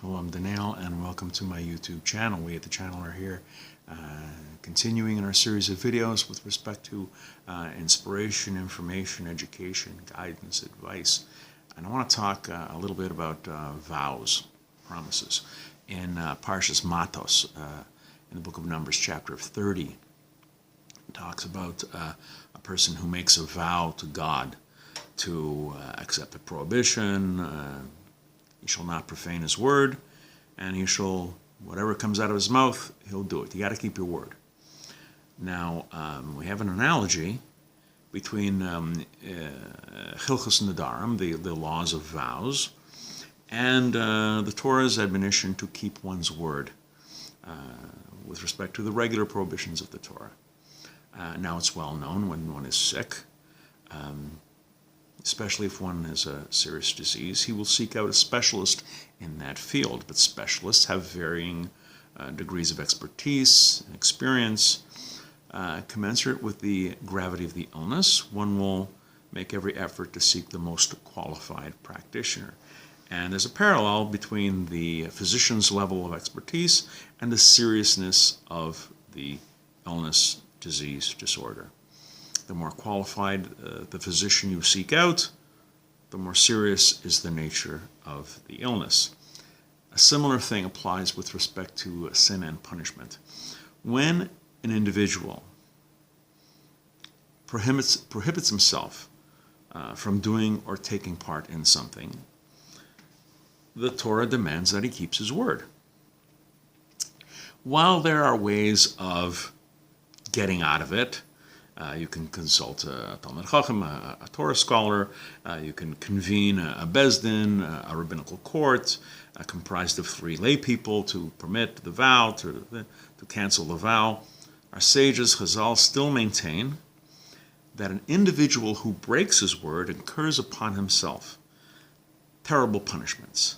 Hello, I'm Daniel, and welcome to my YouTube channel. We at the channel are here continuing in our series of videos with respect to inspiration, information, education, guidance, advice. And I want to talk a little bit about vows, promises. In Parshas Matos, in the book of Numbers, chapter 30, it talks about a person who makes a vow to God to accept a prohibition. He shall not profane his word, and he shall, whatever comes out of his mouth, he'll do it. You got to keep your word. Now, we have an analogy between Hilchos and Nedarim, the laws of vows, and the Torah's admonition to keep one's word with respect to the regular prohibitions of the Torah. Now, it's well known when one is sick, especially if one has a serious disease, he will seek out a specialist in that field. But specialists have varying degrees of expertise and experience. Commensurate with the gravity of the illness, one will make every effort to seek the most qualified practitioner. And there's a parallel between the physician's level of expertise and the seriousness of the illness, disease, disorder. The more qualified the physician you seek out, the more serious is the nature of the illness. A similar thing applies with respect to sin and punishment. When an individual prohibits himself from doing or taking part in something, the Torah demands that he keeps his word. While there are ways of getting out of it, you can consult a Talmid Chacham, a Torah scholar. You can convene a Beis Din, a rabbinical court, comprised of 3 lay people to permit the vow, to cancel the vow. Our sages, Chazal, still maintain that an individual who breaks his word incurs upon himself terrible punishments.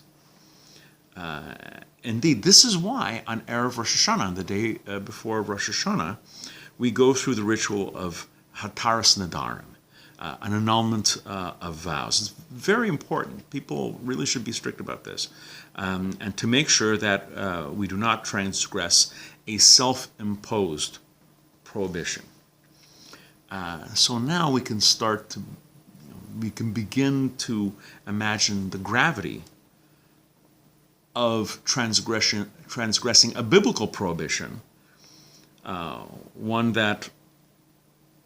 Indeed, this is why on Erev Rosh Hashanah, on the day before Rosh Hashanah, we go through the ritual of Hataras Nedarim, an annulment of vows. It's very important. People really should be strict about this. And to make sure that we do not transgress a self-imposed prohibition. So now we can start to, we can begin to imagine the gravity of transgressing a biblical prohibition, one that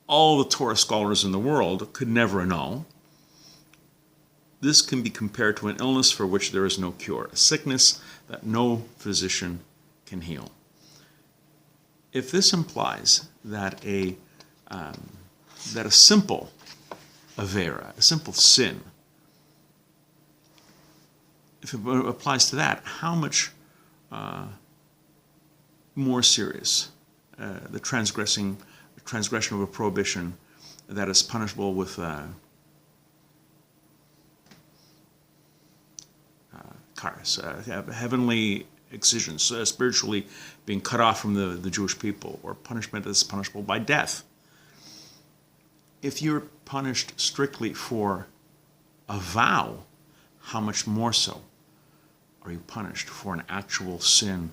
all the Torah scholars in the world could never annul. This can be compared to an illness for which there is no cure, a sickness that no physician can heal. If this implies that a simple avera, a simple sin, if it applies to that, how much more serious the transgression of a prohibition that is punishable with karas, heavenly excisions, spiritually being cut off from the Jewish people, or punishment that is punishable by death. If you're punished strictly for a vow, how much more so are you punished for an actual sin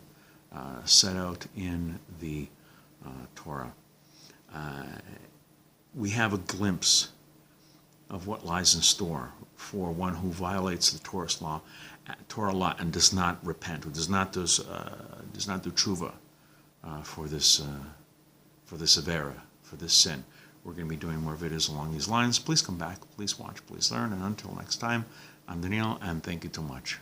set out in the Torah? We have a glimpse of what lies in store for one who violates the Torah law and does not repent, who does not do tshuva for this avera, for this sin. We're going to be doing more videos along these lines. Please come back, please watch, please learn, and until next time, I'm Daniel, and thank you too much.